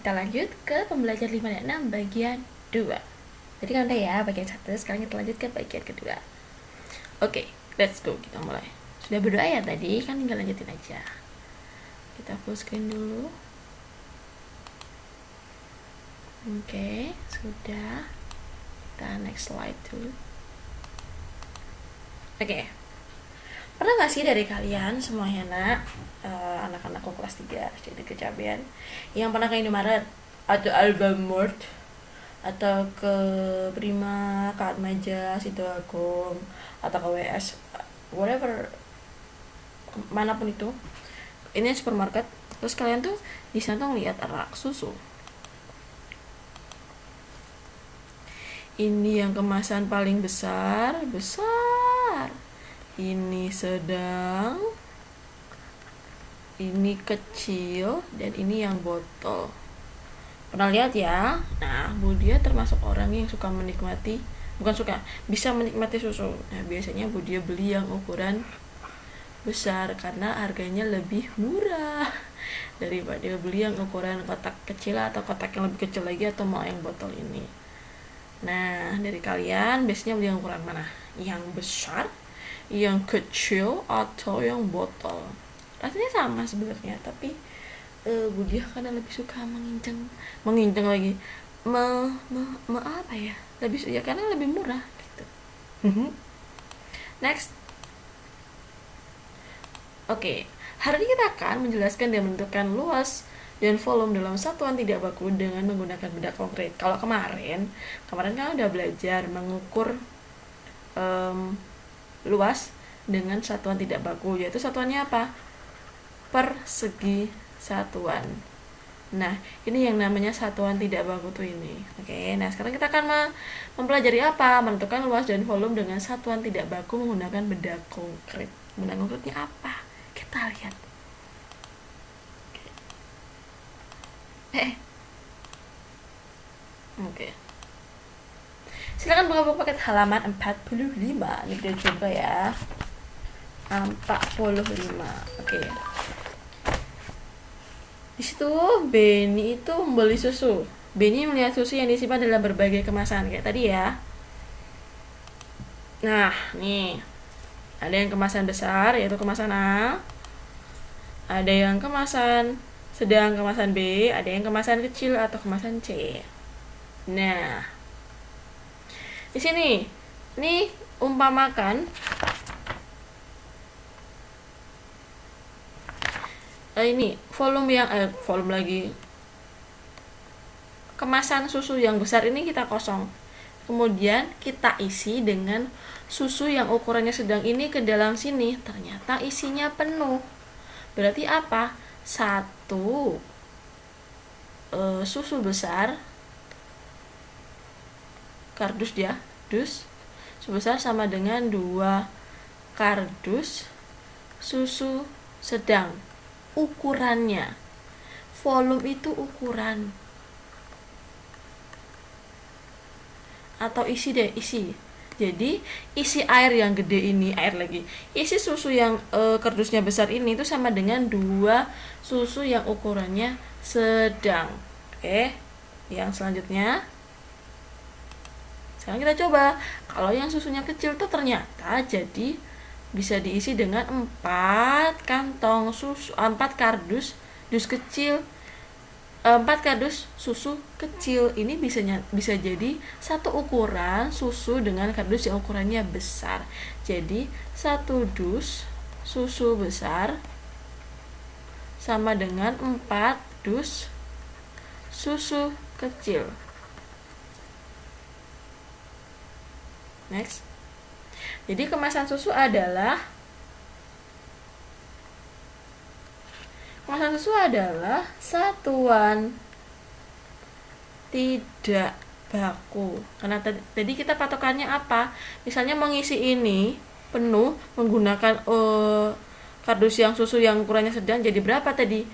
kita lanjut ke pembelajaran 5 dan 6 bagian 2. Jadi kan udah ya bagian 1, sekarang kita lanjut ke bagian kedua. Oke, let's go, kita mulai. Sudah berdoa ya tadi, kan tinggal lanjutin aja. Kita full screen dulu. Oke, sudah. Kita next slide dulu. Oke. Pernah gak sih dari kalian semuanya anak-anakku kelas 3 jadi kecapean yang pernah ke Indomaret atau Alfamart atau ke Prima, ke Atmaja, Sidoagung atau ke WS, whatever, manapun itu, ini supermarket, terus kalian tuh di sana tuh ngeliat rak susu. Ini yang kemasan paling besar, ini sedang, ini kecil, dan ini yang botol. Pernah lihat ya? Nah, Budia termasuk orang yang suka menikmati, bisa menikmati susu. Nah, biasanya Budia beli yang ukuran besar karena harganya lebih murah daripada beli yang ukuran kotak kecil atau kotak yang lebih kecil lagi atau mau yang botol ini. Nah, dari kalian biasanya beli yang ukuran mana? Yang besar, yang kecil, atau yang botol? Rasanya sama sebenarnya, tapi Budia karena lebih suka menginjang lagi, apa ya? Lebih ya karena lebih murah gitu. Next. Oke, hari ini kita akan menjelaskan dan menentukan luas dan volume dalam satuan tidak baku dengan menggunakan benda konkret. Kalau kemarin kan udah belajar mengukur luas dengan satuan tidak baku, yaitu satuannya apa? Persegi satuan. Nah, ini yang namanya satuan tidak baku tuh ini. Oke, nah sekarang kita akan mempelajari apa? Menentukan luas dan volume dengan satuan tidak baku menggunakan benda konkret. Benda konkretnya apa? Kita lihat. Oke. Silakan buka paket halaman 45. Ini kita coba ya. 45. Oke. Di situ Benny itu membeli susu. Benny melihat susu yang disimpan dalam berbagai kemasan kayak tadi ya. Nah, nih. Ada yang kemasan besar yaitu kemasan A. Ada yang kemasan sedang, kemasan B, ada yang kemasan kecil atau kemasan C. Nah, di sini nih umpamakan ini volume lagi, kemasan susu yang besar ini kita kosong, kemudian kita isi dengan susu yang ukurannya sedang ini ke dalam sini, ternyata isinya penuh. Berarti apa? Satu susu besar kardus ya, sebesar sama dengan 2 kardus susu sedang. Ukurannya, volume itu ukuran, atau isi. Jadi isi air yang gede ini, isi susu yang kardusnya besar ini itu sama dengan 2 susu yang ukurannya sedang. Oke, yang selanjutnya sekarang kita coba. Kalau yang susunya kecil tuh ternyata jadi bisa diisi dengan 4 kantong susu, 4 kardus kecil, 4 kardus susu kecil. Ini bisa jadi satu ukuran susu dengan kardus yang ukurannya besar. Jadi 1 dus susu besar sama dengan 4 dus susu kecil. Next. Jadi kemasan susu adalah satuan tidak baku. Karena tadi kita patokannya apa? Misalnya mengisi ini penuh menggunakan kardus yang susu yang ukurannya sedang, jadi berapa tadi?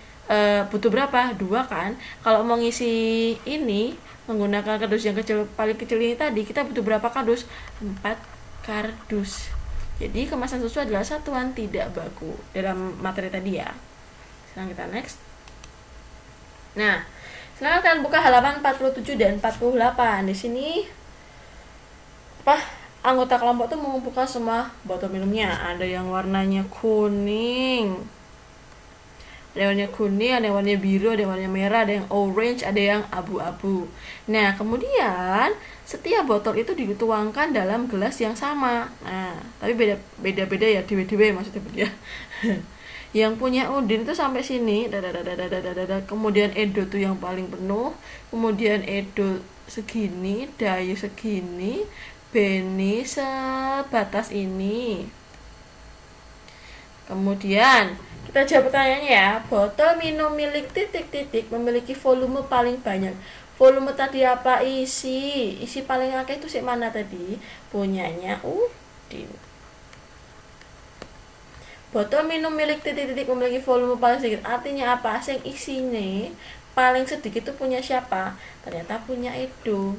Butuh berapa? 2 kan? Kalau mengisi ini menggunakan kardus yang paling kecil ini tadi, kita butuh berapa kardus? 4 kardus. Jadi kemasan susu adalah satuan tidak baku dalam materi tadi ya. Sekarang kita next. Nah, Sekarang kalian buka halaman 47 dan 48. Di sini anggota kelompok tuh mengumpulkan semua botol minumnya. Ada yang warnanya kuning, ada yang warnanya kuning, ada yang warnanya biru, ada yang warnanya merah, ada yang orange, ada yang abu-abu. Nah, kemudian setiap botol itu dituangkan dalam gelas yang sama. Nah, tapi beda-beda ya, dewe-dewe maksudnya dia. Yang punya Udin itu sampai sini, kemudian Edo tuh yang paling penuh, kemudian Edo segini, Dayu segini, Beni sebatas ini. Kemudian kita jawab pertanyaannya ya. Botol minum milik titik-titik memiliki volume paling banyak. Volume tadi apa? Isi paling akeh itu sih mana tadi? Punyanya Udin. Botol minum milik titik-titik memiliki volume paling sedikit. Artinya apa? Yang isinya paling sedikit itu punya siapa? Ternyata punya Edo.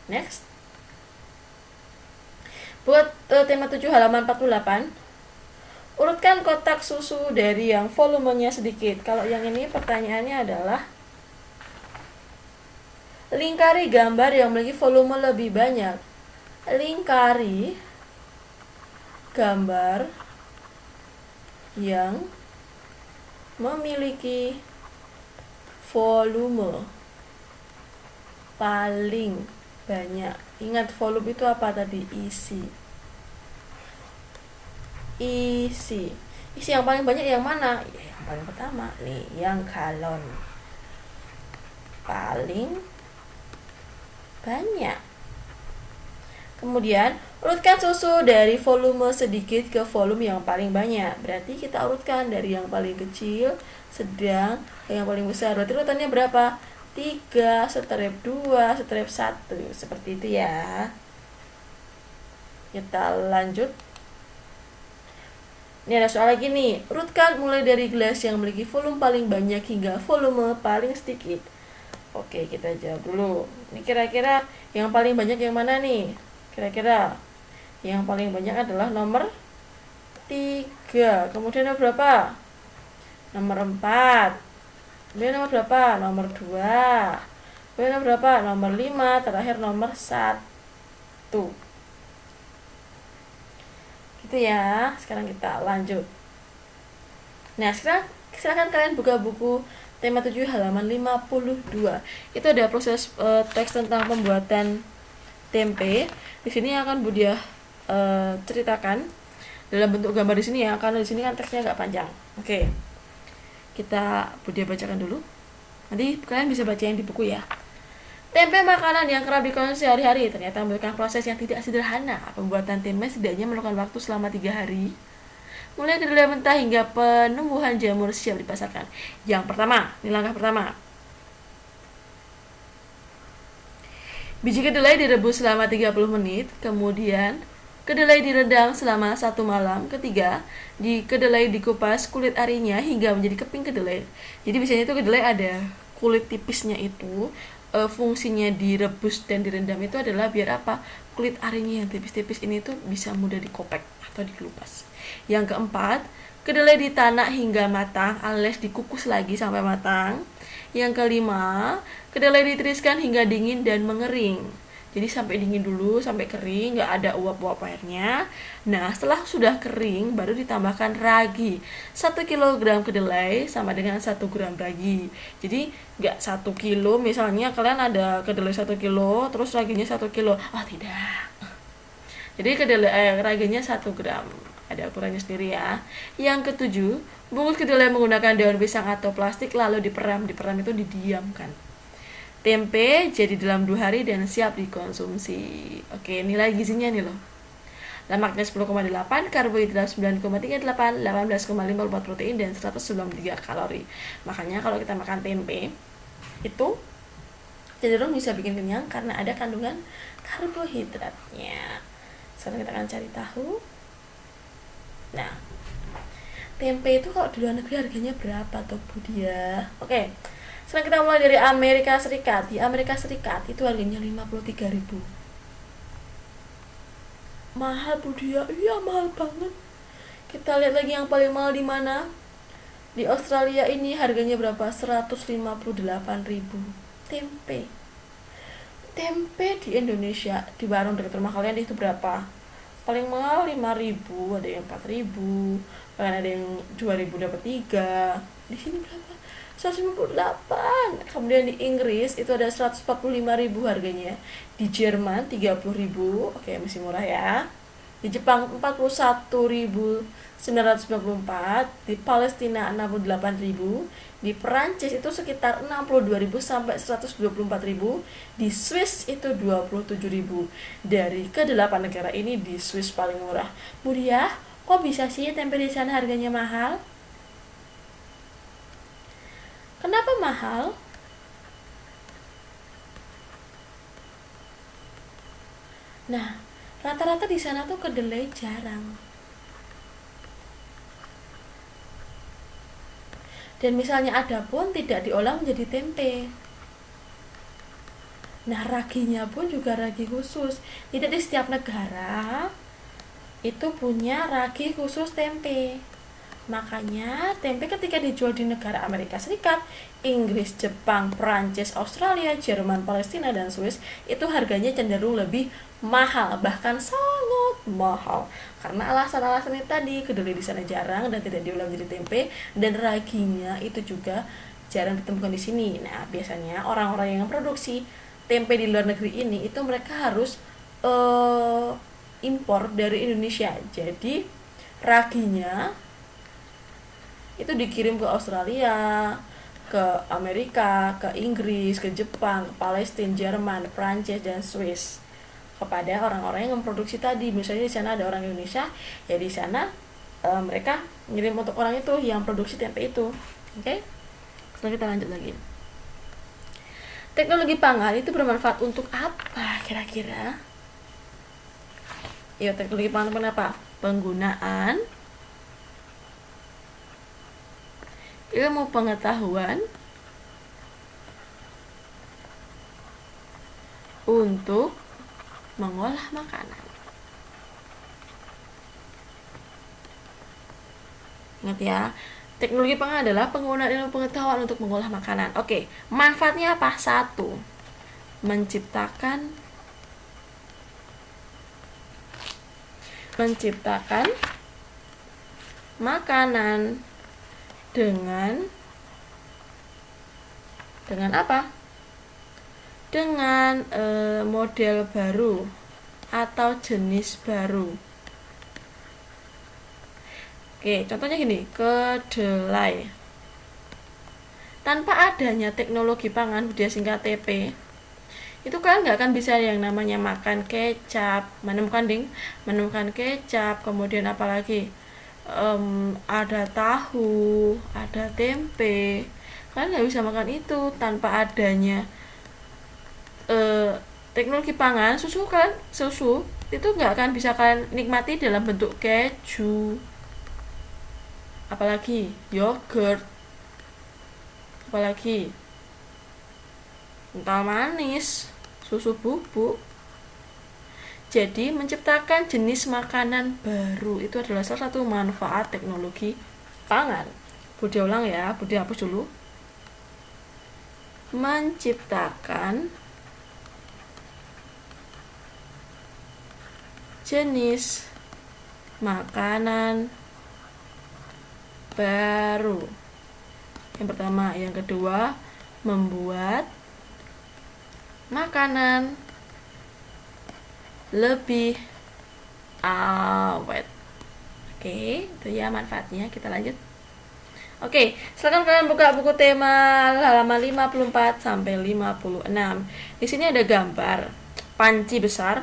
Next. Buat tema 7 halaman 48. Urutkan kotak susu dari yang volumenya sedikit. Kalau yang ini pertanyaannya adalah lingkari gambar yang memiliki volume lebih banyak. Lingkari gambar yang memiliki volume paling banyak. Ingat, volume itu apa tadi? Isi yang paling banyak yang mana? Ya, yang paling pertama nih, yang galon paling banyak. Kemudian urutkan susu dari volume sedikit ke volume yang paling banyak. Berarti kita urutkan dari yang paling kecil, sedang, ke yang paling besar. Berarti urutannya berapa? 3, strip 2, strip 1. Seperti itu ya. Kita lanjut. Ini ada soal lagi nih. Urutkan mulai dari gelas yang memiliki volume paling banyak hingga volume paling sedikit. Oke, kita jawab dulu. Ini kira-kira yang paling banyak yang mana nih? Kira-kira yang paling banyak adalah nomor 3. Kemudian nomor berapa? Nomor 4. Kemudian nomor berapa? Nomor 2. Kemudian nomor berapa? Nomor 5. Terakhir nomor 1. Gitu ya. Sekarang kita lanjut. Nah, sekarang silakan kalian buka buku tema 7 halaman 52. Itu ada proses teks tentang pembuatan tempe. Di sini akan Budia ceritakan dalam bentuk gambar di sini ya, karena di sini kan teksnya agak panjang. Oke. Kita Budia bacakan dulu. Nanti kalian bisa baca yang di buku ya. Tempe makanan yang kerap dikonsumsi sehari-hari ternyata membutuhkan proses yang tidak sederhana. Pembuatan tempe setidaknya memerlukan waktu selama 3 hari. Mulai kedelai mentah hingga penumbuhan jamur siap dipasarkan. Yang pertama, ini langkah pertama. Biji kedelai direbus selama 30 menit, kemudian kedelai direndam selama 1 malam. Ketiga, kedelai dikupas kulit arinya hingga menjadi keping kedelai. Jadi biasanya itu kedelai ada kulit tipisnya itu, fungsinya direbus dan direndam itu adalah biar apa? Kulit arinya yang tipis-tipis ini tuh bisa mudah dikopek atau dikelupas. Yang keempat, kedelai ditanak hingga matang alias dikukus lagi sampai matang. Yang kelima, kedelai ditiriskan hingga dingin dan mengering. Jadi sampai dingin dulu, sampai kering, nggak ada uap-uap airnya. Nah, setelah sudah kering, baru ditambahkan ragi. 1 kg kedelai sama dengan 1 gram ragi. Jadi nggak 1 kilo, misalnya kalian ada kedelai 1 kilo, terus raginya 1 kilo. Oh, tidak. Jadi kedelai raginya 1 gram. Ada ukurannya sendiri ya. Yang ketujuh, bungkus kedelai menggunakan daun pisang atau plastik lalu diperam. Diperam itu didiamkan. Tempe jadi dalam 2 hari dan siap dikonsumsi. Oke, nilai gizinya nih loh. Lemaknya 10,8, karbohidrat 9,38, 18,54 protein dan 193 kalori. Makanya kalau kita makan tempe itu cenderung bisa bikin kenyang karena ada kandungan karbohidratnya. Sekarang kita akan cari tahu. Nah, tempe itu kalau di luar negeri harganya berapa tuh Budia? Oke, sekarang kita mulai dari Amerika Serikat. Di Amerika Serikat itu harganya 53.000. Mahal Budia? Iya mahal banget. Kita lihat lagi yang paling mahal di mana? Di Australia ini harganya berapa? 158.000. Tempe. Tempe di Indonesia di warung dekat rumah kalian itu berapa? Paling mahal 5.000, ada yang 4.000, bahkan ada yang 2.000 dapat 3. Di sini berapa? 158. Kemudian di Inggris itu ada 145.000 harganya. Di Jerman 30.000. Oke, masih murah ya. Di Jepang 41.994, di Palestina 68.000, di Perancis itu sekitar 62.000 sampai 124.000, di Swiss itu 27.000. Dari ke-8 negara ini di Swiss paling murah. Muria, kok bisa sih tempe di sana harganya mahal? Kenapa mahal? Nah, rata-rata di sana tuh kedelai jarang. Dan misalnya ada pun tidak diolah menjadi tempe. Nah, raginya pun juga ragi khusus. Tidak di setiap negara itu punya ragi khusus tempe. Makanya tempe ketika dijual di negara Amerika Serikat, Inggris, Jepang, Prancis, Australia, Jerman, Palestina, dan Swiss itu harganya cenderung lebih mahal, bahkan sangat mahal. Karena alasan-alasan itu tadi, kedelai di sana jarang dan tidak diolah menjadi tempe, dan raginya itu juga jarang ditemukan di sini. Nah, biasanya orang-orang yang produksi tempe di luar negeri ini itu mereka harus impor dari Indonesia. Jadi raginya itu dikirim ke Australia, ke Amerika, ke Inggris, ke Jepang, ke Palestina, Jerman, Prancis, dan Swiss, kepada orang-orang yang memproduksi tadi. Misalnya di sana ada orang Indonesia, ya di sana mereka ngirim untuk orang itu yang produksi tempe itu. Oke? Setelah kita lanjut lagi. Teknologi pangan itu bermanfaat untuk apa kira-kira? Ya, teknologi pangan kenapa? Penggunaan ilmu pengetahuan untuk mengolah makanan. Ingat ya, teknologi pangan adalah penggunaan ilmu pengetahuan untuk mengolah makanan. Oke, manfaatnya apa? 1. Menciptakan makanan dengan apa? Dengan model baru atau jenis baru. Oke, contohnya gini, kedelai. Tanpa adanya teknologi pangan, budaya singkat TP, itu kan nggak akan bisa yang namanya makan kecap, menemukan kecap, kemudian apalagi ada tahu, ada tempe. Kalian nggak bisa makan itu tanpa adanya teknologi pangan. Susu itu nggak akan bisa kalian nikmati dalam bentuk keju, apalagi yogurt, apalagi kental manis, susu bubuk. Jadi menciptakan jenis makanan baru itu adalah salah satu manfaat teknologi pangan. Budi ulang ya, Budi hapus dulu. Menciptakan jenis makanan baru. Yang pertama, yang kedua, membuat makanan lebih awet. Oke, itu ya manfaatnya. Kita lanjut. Oke, silakan kalian buka buku tema halaman 54 sampai 56. Di sini ada gambar panci besar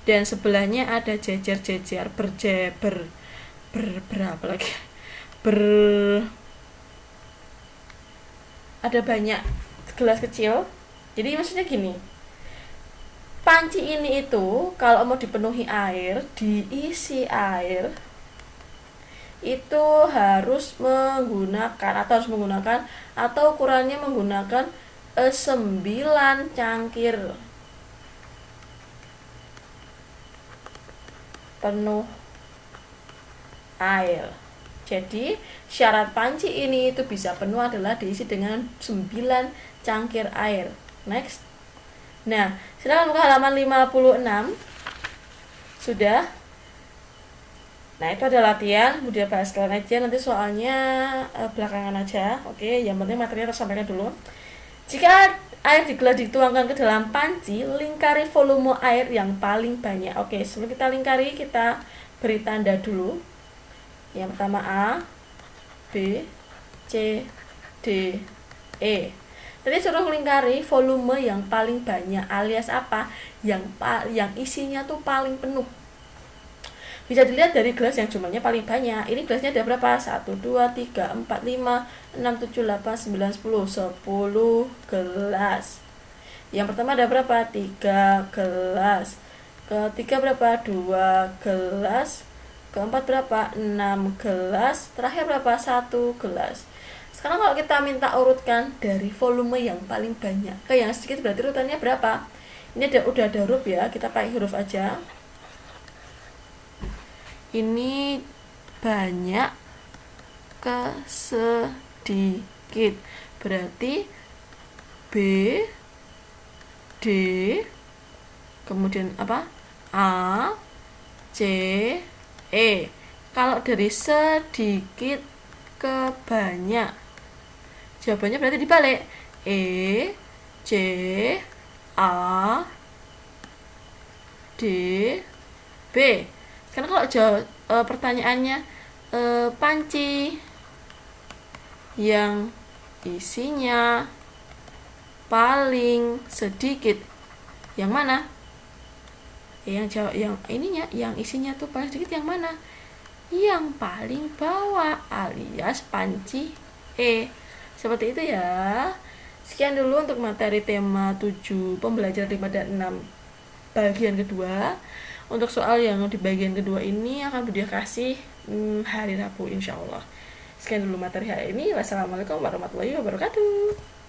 dan sebelahnya ada jejer-jejer berapa lagi? Ada banyak gelas kecil. Jadi maksudnya gini, panci ini itu kalau mau dipenuhi air, diisi air, itu harus menggunakan atau ukurannya menggunakan 9 cangkir penuh air. Jadi syarat panci ini itu bisa penuh adalah diisi dengan 9 cangkir air. Next. Nah, silakan buka halaman 56. Sudah. Nah, itu ada latihan, kemudian bahas kalian aja, nanti soalnya belakangan aja. Oke, yang penting materinya tersampaikan dulu. Jika air di gelas dituangkan ke dalam panci, lingkari volume air yang paling banyak. Oke, sebelum kita lingkari, kita beri tanda dulu. Yang pertama A, B, C, D, E. Tadi suruh lingkari volume yang paling banyak, alias apa? Yang isinya tuh paling penuh. Bisa dilihat dari gelas yang jumlahnya paling banyak. Ini gelasnya ada berapa? 1, 2, 3, 4, 5, 6, 7, 8, 9, 10. 10 gelas. Yang pertama ada berapa? 3 gelas. Ketiga berapa? 2 gelas. Keempat berapa? 6 gelas. Terakhir berapa? 1 gelas. Sekarang kalau kita minta urutkan dari volume yang paling banyak ke yang sedikit, berarti urutannya berapa? Ini udah ada huruf ya, kita pakai huruf aja. Ini banyak ke sedikit, berarti B, D, kemudian apa? A, C, E. Kalau dari sedikit ke banyak, jawabannya berarti dibalik. E, C, A, D, B. Karena kalau pertanyaannya panci yang isinya paling sedikit, yang mana? Yang ininya, yang isinya tuh paling sedikit yang mana? Yang paling bawah, alias panci E. Seperti itu ya. Sekian dulu untuk materi tema 7 pembelajaran 5 dan 6 bagian kedua. Untuk soal yang di bagian kedua ini akan Budia kasih hari Rabu insya Allah. Sekian dulu materi hari ini. Wassalamualaikum warahmatullahi wabarakatuh.